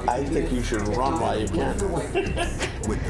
I think you should run while you can.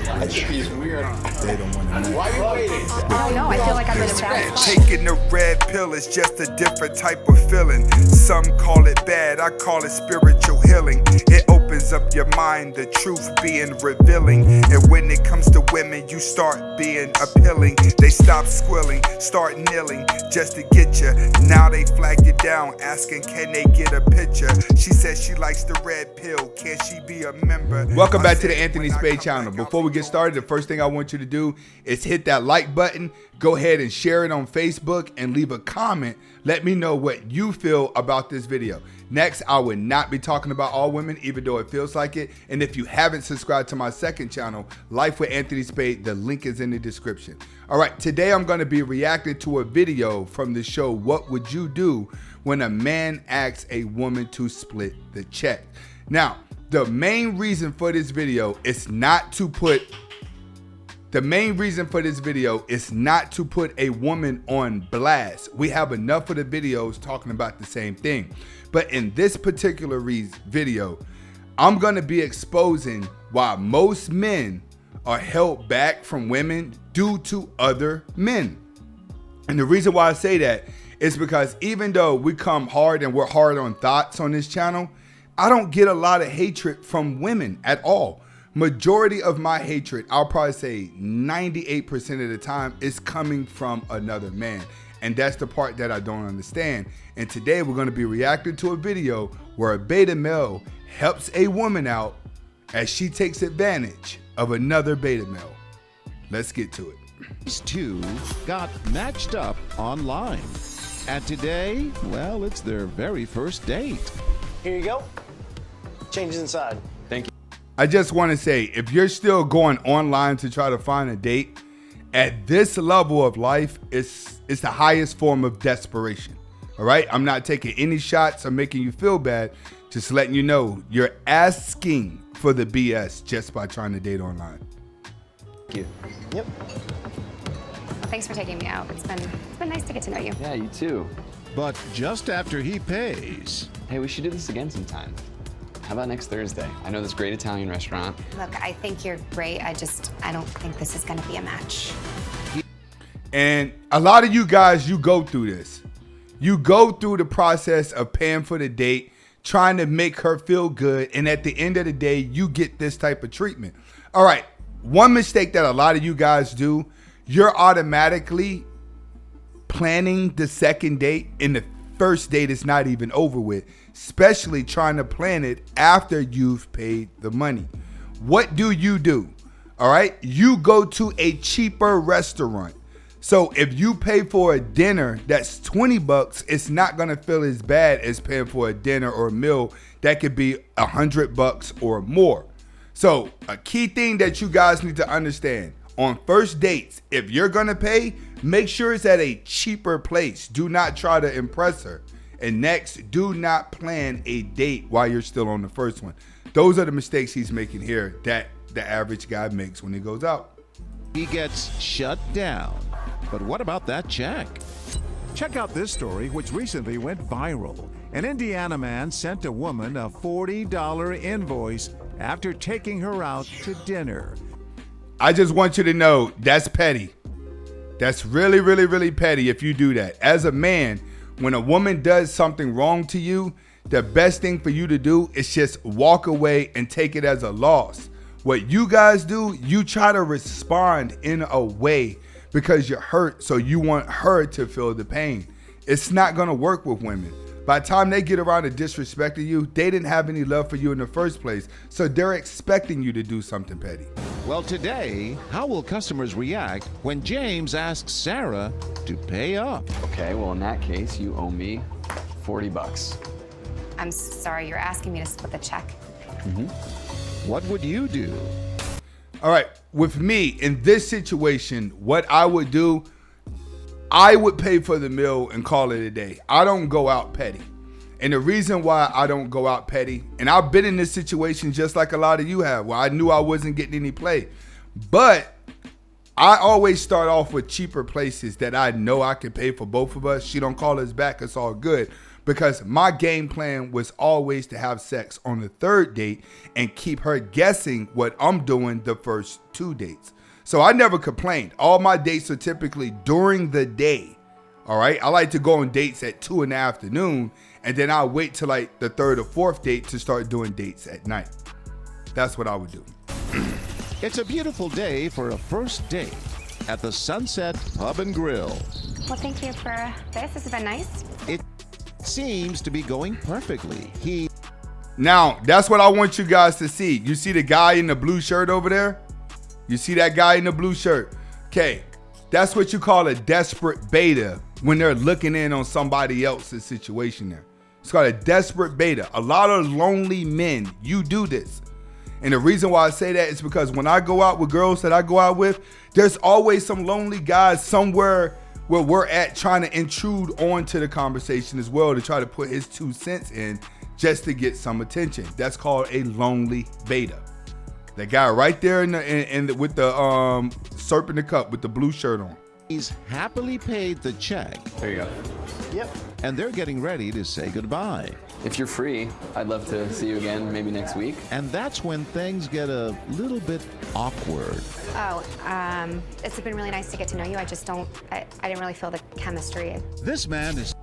I think he's weird. They don't want to know. Why are you waiting? I don't know. I feel like I'm in a bad spot. Taking the red pill is just a different type of feeling. Some call it bad, I call it spiritual healing. It opens up your mind, the truth being revealing. And when it comes to women, you start being appealing. They stop squilling, start kneeling just to get you. Now they flag you down, asking can they get a picture. She says she likes the red pill, can she be a member? Welcome back to the Anthony Spade channel. Before we get started, the first thing I want you to do is hit that like button. Go ahead and share it on Facebook and leave a comment. Let me know what you feel about this video. Next, I will not be talking about all women, even though it feels like it. And if you haven't subscribed to my second channel, Life with Anthony Spade, the link is in the description. All right, today I'm going to be reacting to a video from the show What Would You Do When a Man Asks a Woman to Split the Check. Now, the main reason for this video is not to put a woman on blast. We have enough of the videos talking about the same thing. But in this particular video, I'm going to be exposing why most men are held back from women due to other men. And the reason why I say that is because even though we come hard and we're hard on thoughts on this channel, I don't get a lot of hatred from women at all. Majority of my hatred, I'll probably say 98% of the time, is coming from another man. And that's the part that I don't understand. And today we're going to be reacting to a video where a beta male helps a woman out as she takes advantage of another beta male. Let's get to it. These two got matched up online. And today, well, it's their very first date. Here you go. Changes inside. I just want to say, if you're still going online to try to find a date, at this level of life, it's the highest form of desperation. All right? I'm not taking any shots or making you feel bad. Just letting you know you're asking for the BS just by trying to date online. Thank you. Yep. Well, thanks for taking me out. It's been nice to get to know you. Yeah, you too. But just after he pays, Hey, we should do this again sometime. How about next Thursday? I know this great Italian restaurant. Look, I think you're great. I don't think this is going to be a match. And a lot of you guys, you go through this. You go through the process of paying for the date, trying to make her feel good. And at the end of the day, you get this type of treatment. All right. One mistake that a lot of you guys do, you're automatically planning the second date and the first date is not even over with, especially trying to plan it after you've paid the money. What do? All right, you go to a cheaper restaurant. So if you pay for a dinner that's $20, it's not gonna feel as bad as paying for a dinner or a meal that could be $100 or more. So a key thing that you guys need to understand on first dates, if you're gonna pay, make sure it's at a cheaper place. Do not try to impress her. And next, do not plan a date while you're still on the first one. Those are the mistakes he's making here that the average guy makes when he goes out. he gets shut down. But what about that check? Check out this story, which recently went viral. An Indiana man sent a woman a $40 invoice after taking her out to dinner. I just want you to know that's petty. That's really, really, really petty if you do that. As a man, when a woman does something wrong to you, the best thing for you to do is just walk away and take it as a loss. What you guys do, you try to respond in a way because you're hurt, so you want her to feel the pain. It's not gonna work with women. By the time they get around to disrespecting you, they didn't have any love for you in the first place, so they're expecting you to do something petty. Well, today, how will customers react when James asks Sarah to pay up? Okay, well, in that case, you owe me $40. I'm sorry, you're asking me to split the check. What would you do? All right, with me, in this situation, what I would do, I would pay for the meal and call it a day. I don't go out petty. And the reason why I don't go out petty, and I've been in this situation just like a lot of you have, where I knew I wasn't getting any play. But I always start off with cheaper places that I know I can pay for both of us. She don't call us back, it's all good. because my game plan was always to have sex on the third date and keep her guessing what I'm doing the first 2 dates. So I never complained. All my dates are typically during the day. All right. I like to go on dates at 2 in the afternoon, and then I'll wait till like the 3rd or 4th date to start doing dates at night. That's what I would do. It's a beautiful day for a first date at the Sunset Pub and Grill. Well, thank you for this. This has been nice. It seems to be going perfectly. Now, that's what I want you guys to see. You see the guy in the blue shirt over there? You see that guy in the blue shirt? Okay, that's what you call a desperate beta when they're looking in on somebody else's situation there. It's called a desperate beta. A lot of lonely men, you do this. And the reason why I say that is because when I go out with girls that I go out with, there's always some lonely guys somewhere where we're at trying to intrude onto the conversation as well to try to put his 2 cents in just to get some attention. That's called a lonely beta. That guy right there with the serpent in the cup with the blue shirt on. He's happily paid the check. There you go. Yep. And they're getting ready to say goodbye. If you're free, I'd love to see you again, maybe next week. And that's when things get a little bit awkward. Oh, it's been really nice to get to know you. I didn't really feel the chemistry. This man is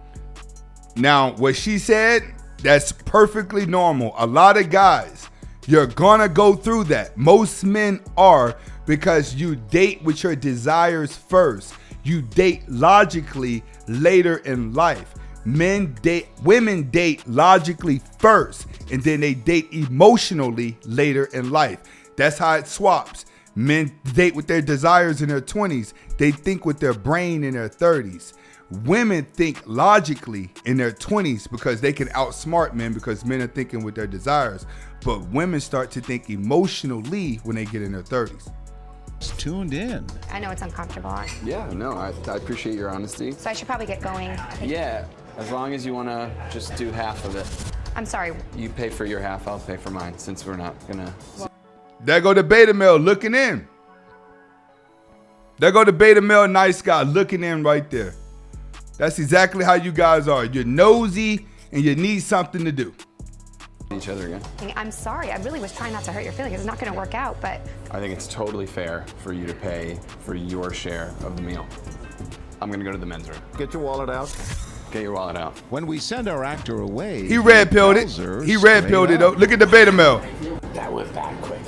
Now, what she said, that's perfectly normal. A lot of guys, you're gonna go through that. Most men are, because you date with your desires first. You date logically later in life. Women date logically first, and then they date emotionally later in life. That's how it swaps. Men date with their desires in their 20s. They think with their brain in their 30s. Women think logically in their 20s because they can outsmart men because men are thinking with their desires. But women start to think emotionally when they get in their 30s. tuned in. I know it's uncomfortable. Yeah, no, I appreciate your honesty. So I should probably get going. Yeah, as long as you want to just do half of it. I'm sorry. You pay for your half, I'll pay for mine, since we're not gonna... There go the beta male looking in. There go the beta male nice guy looking in right there. That's exactly how you guys are. You're nosy and you need something to do. each other again. I'm sorry. I really was trying not to hurt your feelings. It's not going to work out, but... I think it's totally fair for you to pay for your share of the meal. I'm gonna go to the men's room. Get your wallet out. Get your wallet out. When we send our actor away, He red-pilled it. He red-pilled it, though. Look at the beta male. That went back quick.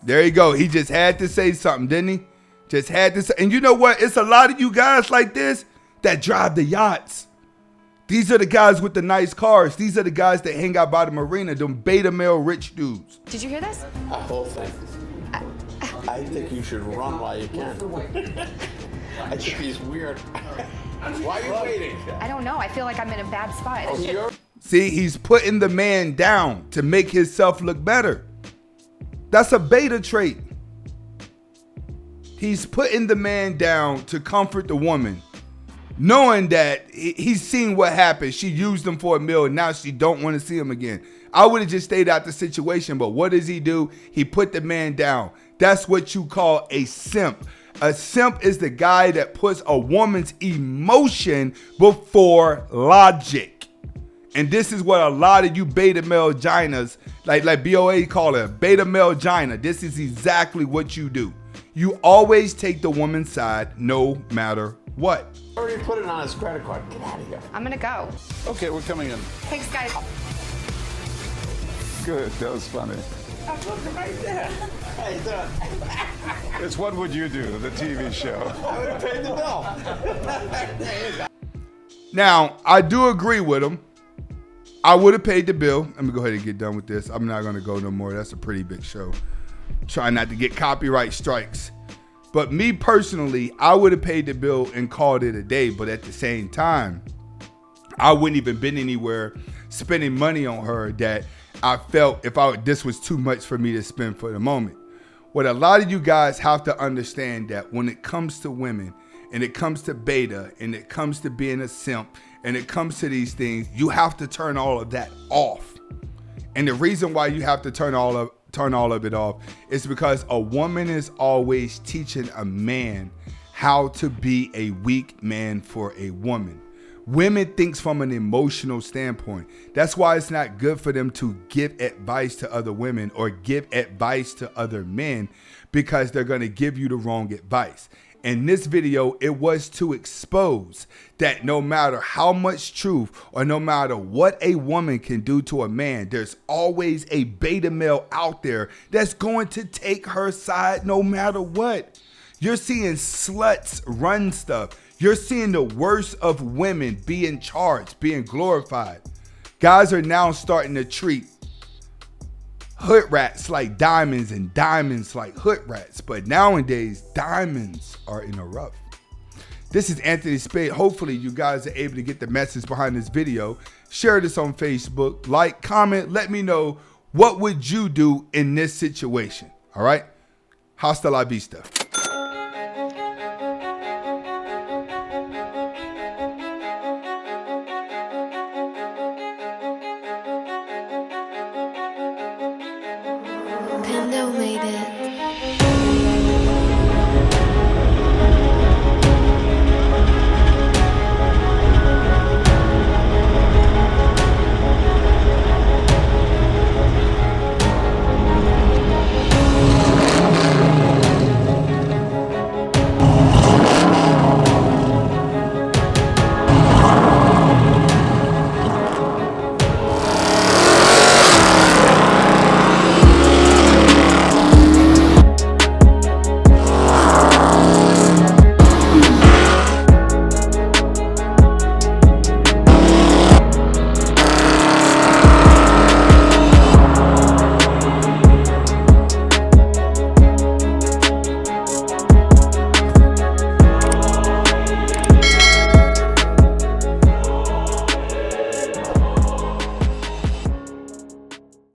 There you go. He just had to say something, didn't he? Just had to say. And you know what? It's a lot of you guys like this that drive the yachts. These are the guys with the nice cars. These are the guys that hang out by the marina, them beta male rich dudes. Did you hear this? The whole thing. I think you should run while you can. I think he's weird. Why are you waiting? I don't know. I feel like I'm in a bad spot. Oh, you're... See, he's putting the man down to make himself look better. That's a beta trait. He's putting the man down to comfort the woman, knowing that he's seen what happened. She used him for a meal, and now she don't want to see him again. I would have just stayed out the situation, but what does he do? He put the man down. That's what you call a simp. A simp is the guy that puts a woman's emotion before logic. And this is what a lot of you beta male ginas, like BOA call it, beta male gina. This is exactly what you do. You always take the woman's side no matter what. Already put it on his credit card. Get out of here. I'm going to go. Okay, we're coming in. Thanks, guys. Good, that was funny. I'm looking right there. How you doing? It's What Would You Do, the TV show. I would have paid the bill. Now, I do agree with him. I would have paid the bill. Let me go ahead and get done with this. I'm not going to go no more. That's a pretty big show. Try not to get copyright strikes. But me personally, I would have paid the bill and called it a day. But at the same time, I wouldn't even been anywhere spending money on her that I felt this was too much for me to spend for the moment. What a lot of you guys have to understand that when it comes to women, and it comes to beta, and it comes to being a simp, and it comes to these things, you have to turn all of that off. And the reason why you have to turn all of it off is because a woman is always teaching a man how to be a weak man for a woman. Women thinks from an emotional standpoint. That's why it's not good for them to give advice to other women or give advice to other men, because they're going to give you the wrong advice. In this video, it was to expose that no matter how much truth or no matter what a woman can do to a man, there's always a beta male out there that's going to take her side no matter what. You're seeing sluts run stuff. You're seeing the worst of women being charged, being glorified. Guys are now starting to treat hood rats like diamonds and diamonds like hood rats. But nowadays, diamonds are in a rough. This is Anthony Spade. Hopefully you guys are able to get the message behind this video. Share this on Facebook. Like, comment, let me know what would you do in this situation. All right? Hasta la vista. Pendo made it.